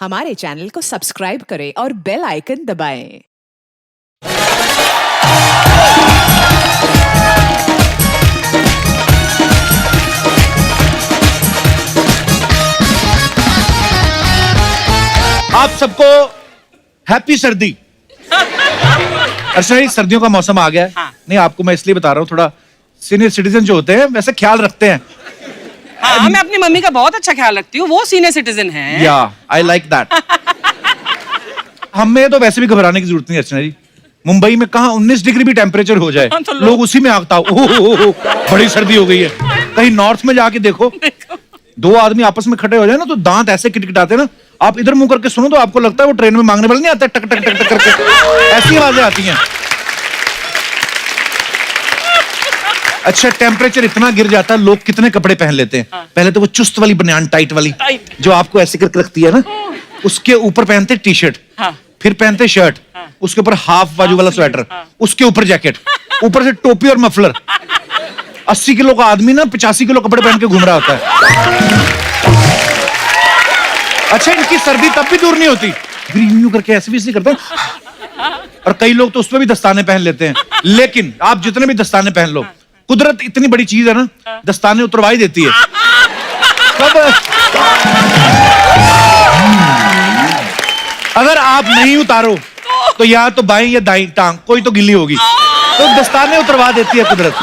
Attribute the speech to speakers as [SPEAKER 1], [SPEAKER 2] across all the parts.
[SPEAKER 1] हमारे चैनल को सब्सक्राइब करें और बेल आइकन दबाएं।
[SPEAKER 2] आप सबको हैप्पी सर्दी। अच्छा, ये सर्दियों का मौसम आ गया है।
[SPEAKER 3] हाँ।
[SPEAKER 2] नहीं, आपको मैं इसलिए बता रहा हूँ, थोड़ा सीनियर सिटीजन जो होते हैं वैसे ख्याल रखते हैं।
[SPEAKER 3] हाँ, मैं अपनी मम्मी का बहुत अच्छा ख्याल रखती हूँ, वो सीनियर सिटीजन है।
[SPEAKER 2] या आई लाइक दैट। हमें तो वैसे भी घबराने की जरूरत नहीं अर्चना जी। मुंबई में कहाँ 19 डिग्री भी टेम्परेचर हो जाए,
[SPEAKER 3] तो
[SPEAKER 2] लोग उसी में आगता हो, बड़ी सर्दी हो गई है। कहीं नॉर्थ में जाके देखो, दो आदमी आपस में खड़े हो जाए ना तो दांत ऐसे किटकिटाते ना, आप इधर मुंह करके सुनो तो आपको लगता है वो ट्रेन में मांगने वाले नहीं आते, टक टक टक टक करके ऐसी आवाजें आती हैं। अच्छा, टेम्परेचर इतना गिर जाता है, लोग कितने कपड़े पहन लेते हैं। पहले तो वो चुस्त वाली बनियान, टाइट वाली, जो आपको ऐसे करके रखती है ना, उसके ऊपर पहनते टी शर्ट, फिर पहनते शर्ट, उसके ऊपर हाफ बाजू वाला स्वेटर, उसके ऊपर जैकेट, ऊपर से टोपी और मफलर। 80 किलो का आदमी ना 85 किलो कपड़े पहन के घूम रहा होता है। अच्छा, इनकी सर्दी तब भी दूर नहीं होती, ग्रीन करके ऐसे भी करते हैं। और कई लोग तो उसमें भी दस्ताने पहन लेते हैं। लेकिन आप जितने भी दस्ताने पहन लो, कुदरत इतनी बड़ी चीज है ना, दस्ताने उतरवा ही देती है। तब अगर आप नहीं उतारो तो या तो बाईं या दाईं टांग कोई तो गिल्ली होगी, तो दस्ताने उतरवा देती है कुदरत।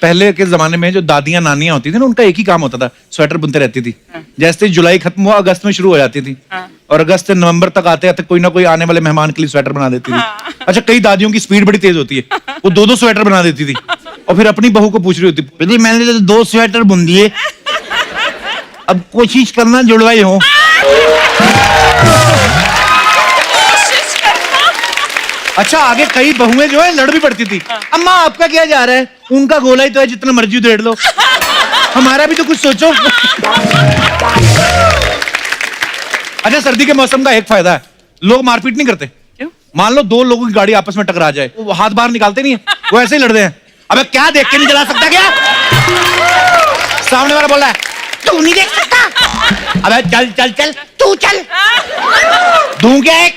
[SPEAKER 2] पहले के जमाने में जो दादियां नानियां होती थी ना, उनका एक ही काम होता था, स्वेटर बुनते रहती थी। जैसे जुलाई खत्म हुआ, अगस्त में शुरू हो जाती थी, और अगस्त से नवंबर तक आते आते कोई ना कोई आने वाले मेहमान के लिए स्वेटर बना देती थी। अच्छा, कई दादियों की स्पीड बड़ी तेज होती है, वो दो स्वेटर बना देती थी और फिर अपनी बहू को पूछ रही होती, मैंने तो 2 स्वेटर बुन दिए, अब कोशिश करना जुड़वाई हो। अच्छा, आगे कई बहुएं जो है लड़ भी पड़ती थी। अम्मा आपका क्या जा रहा है, उनका गोला ही तो है, जितना मर्जी उधेड़ लो, हमारा भी तो कुछ सोचो। अच्छा, सर्दी के मौसम का एक फायदा है, लोग मारपीट नहीं करते।
[SPEAKER 3] क्यों?
[SPEAKER 2] मान लो 2 लोगों की गाड़ी आपस में टकरा जाए, वो हाथ बाहर निकालते नहीं है, वो ऐसे ही लड़ते हैं। अबे क्या देख के नहीं जला सकता क्या? सामने वाला बोल रहा है, तू नहीं देख सकता। अबे चल चल चल, तू चल, दूं क्या एक,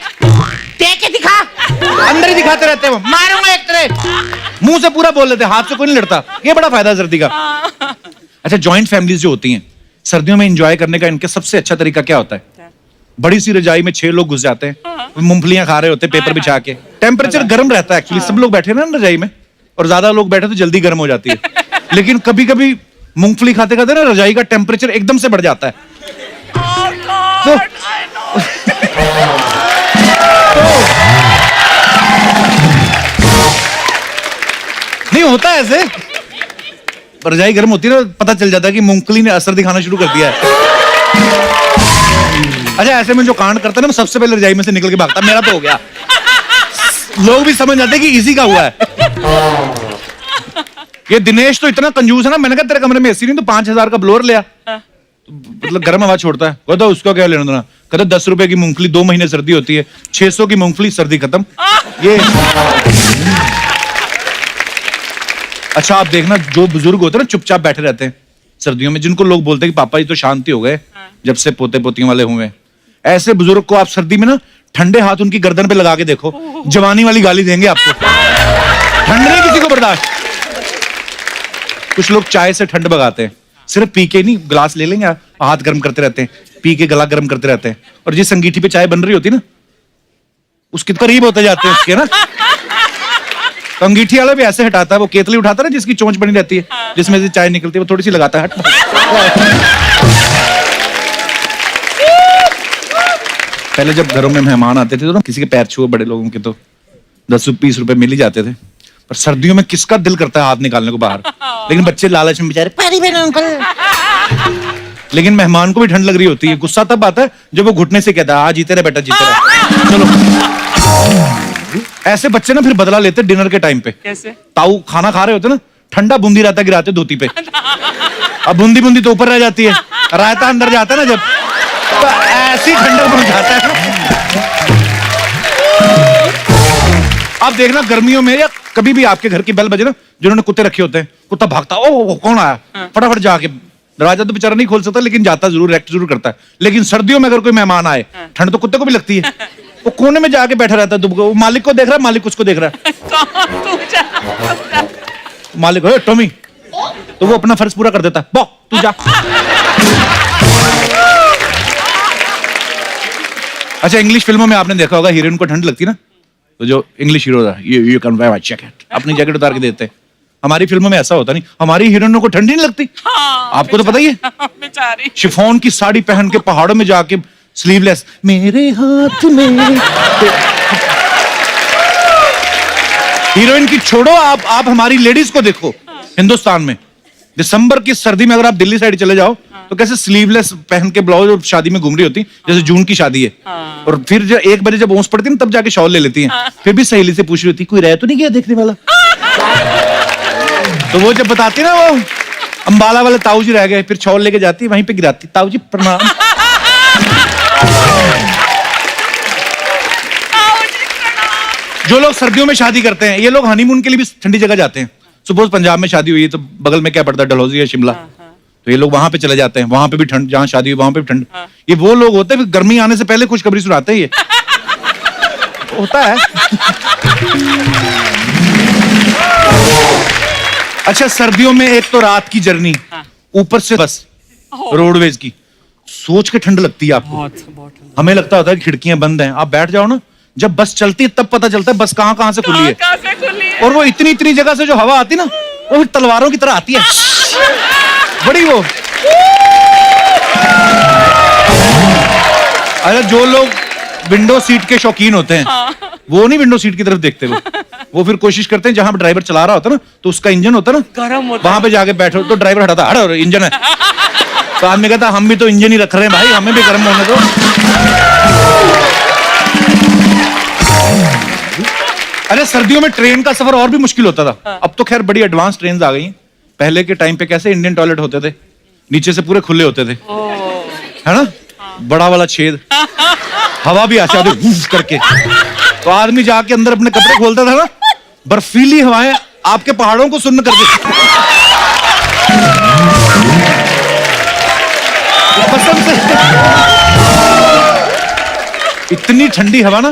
[SPEAKER 2] देख के दिखा। अंदर ही दिखाते रहते हैं, मारूंगा एक तरह, मुंह से पूरा बोल लेते, हाथ से कोई नहीं लड़ता। ये बड़ा फायदा है सर्दी का। अच्छा, जॉइंट फैमिलीज जो होती हैं, सर्दियों में एंजॉय करने का इनका सबसे अच्छा तरीका क्या होता है? बड़ी सी रजाई में 6 लोग घुस जाते हैं, मूंगफलियां खा रहे होते हैं पेपर बिछा के। टेम्परेचर गर्म रहता है एक्चुअली, सब लोग बैठे ना रजाई में, और ज्यादा लोग बैठे तो जल्दी गर्म हो जाती है। लेकिन कभी कभी मूंगफली खाते खाते ना रजाई का टेम्परेचर एकदम से बढ़ जाता है। तो नहीं होता ऐसे, रजाई गर्म होती है ना, पता चल जाता है कि मूंगफली ने असर दिखाना शुरू कर दिया है। अच्छा, ऐसे में जो कांड करता है ना, सबसे पहले रजाई में से निकल के भागता, मेरा तो हो गया। लोग भी समझ जाते हैं कि इसी का हुआ है। ये दिनेश तो इतना कंजूस है ना, मैंने कहा तेरे कमरे में एसी नहीं तो 5000 का ब्लोअर लिया, मतलब गर्म हवा छोड़ता है। कहता उसका क्या लेना देना, कहता 10 रुपए की मूंगफली, 2 महीने सर्दी होती है, 600 की मूंगफली, सर्दी खत्म। ये अच्छा, आप देखना जो बुजुर्ग होते हैं ना, चुपचाप बैठे रहते हैं सर्दियों में, जिनको लोग बोलते हैं कि पापा जी तो शांति हो गए जब से पोते पोतियों वाले हुए, ऐसे बुजुर्ग को आप सर्दी में ना ठंडे हाथ उनकी गर्दन पे लगा के देखो, जवानी वाली गाली देंगे आपको। ठंड नहीं किसी को बर्दाश्त। कुछ लोग चाय से ठंड भगाते हैं, सिर्फ पी के नहीं, गिलास ले लेंगे, हाथ गर्म करते रहते हैं, पी के गला गर्म करते रहते हैं, और जिस अंगीठी पे चाय बन रही होती है ना, उसके करीब होते जाते हैं उसके ना, तो अंगीठी वाला भी ऐसे हटाता है, वो केतली उठाता है ना जिसकी चोंच बनी रहती है, जिसमें से चाय निकलती है, वो थोड़ी सी लगाता है, पहले जब घरों में मेहमान आते थे तो ना, किसी के पैर छुए बड़े लोगों के तो 10-20 रुपए मिल ही जाते थे। पर सर्दियों में किसका दिल करता है हाथ निकालने को बाहर, लेकिन बच्चे लालच में बेचारे पैरी में अंकल। लेकिन मेहमान को भी ठंड लग रही होती है, गुस्सा तब आता है जब वो घुटने से कहता है, जीते रहे बेटा, जीते रहे, चलो। ऐसे बच्चे ना फिर बदला लेते डिनर के टाइम पे।
[SPEAKER 3] कैसे?
[SPEAKER 2] ताऊ खाना खा रहे होते ना, ठंडा बूंदी रायता गिराते धोती पे, अब बूंदी बूंदी तो ऊपर रह जाती है, रायता अंदर जाता है ना जब, तो ऐसी ठंडक बन जाता है ना। आप देखना गर्मियों में या कभी भी आपके घर की बेल बजे ना, जिन्होंने कुत्ते रखे होते हैं, कुत्ता भागता, ओ कौन आया, फटाफट जाके दरवाजा तो बेचारा नहीं खोल सकता, लेकिन जाता जरूर, रिएक्ट जरूर करता है। लेकिन सर्दियों में अगर कोई मेहमान आए, ठंड तो कुत्ते को भी लगती है, वो कोने में जाके बैठा रहता है, वो मालिक को देख रहा है, मालिक उसको देख रहा है। मालिक हो टॉमी, तो वो अपना फर्ज पूरा कर देता है, बो तू जा। अच्छा, इंग्लिश फिल्मों में आपने देखा होगा, हीरोइन को ठंड लगती ना, तो जो इंग्लिश हीरो था, you can wear my jacket, अपनी जैकेट उतार के देते हैं। हमारी फिल्मों में ऐसा होता नहीं, हमारी हीरोइनों को ठंड नहीं लगती। आपको तो पता ही है,
[SPEAKER 3] बेचारी
[SPEAKER 2] शिफॉन की साड़ी पहन के पहाड़ों में जाके स्लीवलेस, मेरे हाथ में। हीरोइन की छोड़ो, आप हमारी लेडीज को देखो हिंदुस्तान में, दिसंबर की सर्दी में अगर आप दिल्ली साइड चले जाओ तो कैसे स्लीवलेस पहन के ब्लाउज और शादी में घूम रही होती, जैसे जून की शादी है। और फिर जब 1 बजे जब ओस पड़ती है तब जाके शॉल ले लेती हैं। फिर भी सहेली से पूछ रही होती, कोई रह तो नहीं गया देखने वाला। तो वो जब बताती ना, वो अंबाला वाले ताऊ जी रह गए, फिर शॉल लेके जाती, वहीं पे गिराती, ताऊ जी प्रणाम। जो लोग सर्दियों में शादी करते हैं, ये लोग हनीमून के लिए भी ठंडी जगह जाते हैं। सपोज पंजाब में शादी हुई है तो बगल में क्या पड़ता है, डलहौजी या शिमला, तो ये लोग वहां पे चले जाते हैं, वहां पे भी ठंड, जहां शादी हुई वहां पे भी ठंड। ये वो लोग होते हैं गर्मी आने से पहले खुशखबरी सुनाते हैं, ये होता है। अच्छा, सर्दियों में एक तो रात की जर्नी, ऊपर से बस रोडवेज की, सोच के ठंड लगती है आपको।
[SPEAKER 3] बहुत
[SPEAKER 2] हमें लगता होता है कि खिड़कियां बंद हैं, आप बैठ जाओ ना, जब बस चलती है तब पता चलता है बस कहां से खुली है। और वो इतनी जगह से जो हवा आती ना, वो फिर तलवारों की तरह आती है, बड़ी वो। अरे जो लोग विंडो सीट के शौकीन होते हैं, वो नहीं विंडो सीट की तरफ देखते, वो फिर कोशिश करते हैं जहां ड्राइवर चला रहा होता ना, तो उसका इंजन होता ना
[SPEAKER 3] गर्म होता,
[SPEAKER 2] वहां पे जाके बैठो तो ड्राइवर हटाता, हट इंजन है। तो आदमी कहता हम भी तो इंजन ही रख रहे हैं भाई, हमें भी गर्म होने दो। अरे सर्दियों में ट्रेन का सफर और भी मुश्किल होता था। अब तो खैर बड़ी एडवांस ट्रेन आ गई हैं। पहले के टाइम पे कैसे इंडियन टॉयलेट होते थे, नीचे से पूरे खुले होते थे, है ना, बड़ा वाला छेद, हवा भी आती है करके। तो आदमी जाके अंदर अपने कपड़े खोलता था ना, बर्फीली हवाएं आपके पहाड़ों को सुन्न कर देती। कसम से इतनी ठंडी हवा ना,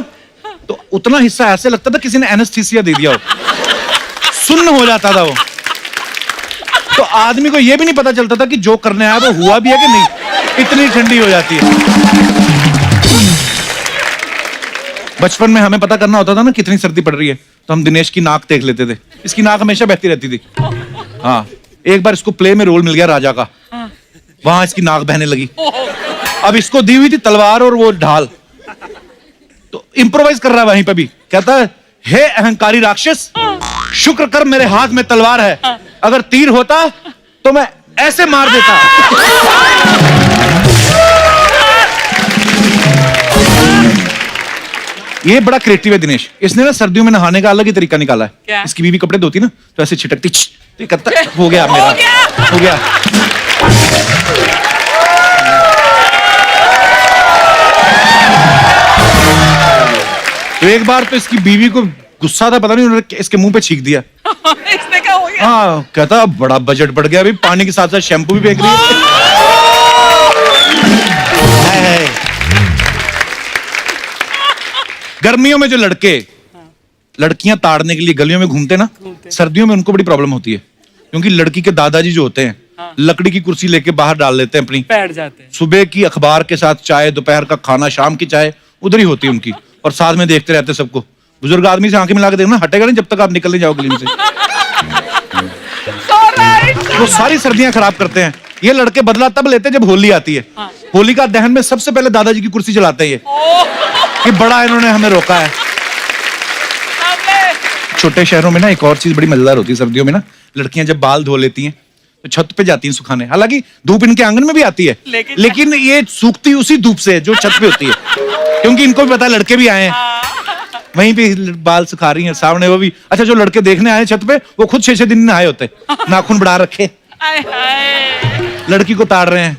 [SPEAKER 2] तो उतना हिस्सा ऐसे लगता था किसी ने एनेस्थीसिया दे दिया हो, सुन्न हो जाता था वो। तो आदमी को यह भी नहीं पता चलता था कि जो करने आया वो हुआ भी है कि नहीं, इतनी ठंडी हो जाती है। बचपन में हमें पता करना होता था ना कितनी सर्दी पड़ रही है, तो हम दिनेश की नाक देख लेते थे, इसकी नाक हमेशा बहती रहती थी। हाँ, एक बार इसको प्ले में रोल मिल गया राजा का, वहां इसकी नाक बहने लगी। अब इसको दी हुई थी तलवार और वो ढाल, तो इम्प्रोवाइज कर रहा है वहीं पे भी, कहता है हे अहंकारी राक्षस, शुक्र कर मेरे हाथ में तलवार है, अगर तीर होता तो मैं ऐसे मार देता। ये बड़ा क्रिएटिव है दिनेश, इसने ना सर्दियों में नहाने का अलग ही तरीका निकाला है।
[SPEAKER 3] क्या?
[SPEAKER 2] इसकी बीवी कपड़े धोती ना, तो ऐसे छिटकती, तो करता हो गया मेरा, हो गया। तो एक बार तो इसकी बीवी को गुस्सा था, पता नहीं उन्होंने इसके मुंह पे छींक दिया।
[SPEAKER 3] इसने क्या हो गया?
[SPEAKER 2] हाँ, कहता बड़ा बजट बढ़ गया, अभी पानी के साथ साथ शैम्पू भी फेंक रही है। गर्मियों में जो लड़कियां ताड़ने के लिए गलियों में घूमते ना, सर्दियों में उनको बड़ी प्रॉब्लम होती है, क्योंकि लड़की के दादाजी जो होते हैं, लकड़ी की कुर्सी लेके बाहर डाल लेते हैं अपनी,
[SPEAKER 3] बैठ जाते हैं।
[SPEAKER 2] सुबह की अखबार के साथ चाय, दोपहर का खाना, शाम की चाय उधर ही होती है उनकी, और साथ में देखते रहते सबको। बुजुर्ग आदमी से आंखें मिला के देखना, हटेगा नहीं जब तक आप निकल नहीं जाओ गली में से। वो सारी सर्दियां खराब करते हैं। ये लड़के बदला तब लेते हैं जब होली आती है। होली का दहन में सबसे पहले दादाजी की कुर्सी जलाते हैं ये, कि बड़ा इन्होंने हमें रोका है। छोटे शहरों में ना एक और चीज बड़ी मजेदार होती है सर्दियों में ना, लड़कियां जब बाल धो लेती हैं तो छत पे जाती हैं सुखाने, हालांकि धूप इनके आंगन में भी आती है, लेकिन ये सूखती उसी धूप से जो छत पे होती है, क्योंकि इनको भी पता है लड़के भी आए हैं, वहीं पे बाल सुखा रही हैं सामने वो भी। अच्छा, जो लड़के देखने आए छत पे, वो खुद 6-6 दिन नहाए होते, नाखून बढ़ा रखे, लड़की को ताड़ रहे हैं।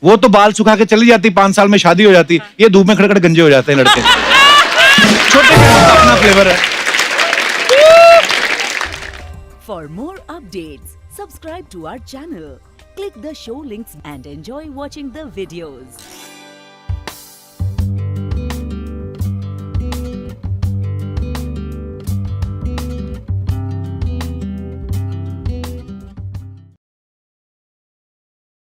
[SPEAKER 2] वो तो बाल सुखा के चली जाती, 5 साल में शादी हो जाती, ये धूप में खड़े खड़े गंजे हो जाते हैं लड़के। छोटे का अपना फ्लेवर है।
[SPEAKER 4] For more updates, subscribe to our channel, Click the show links and enjoy watching the videos.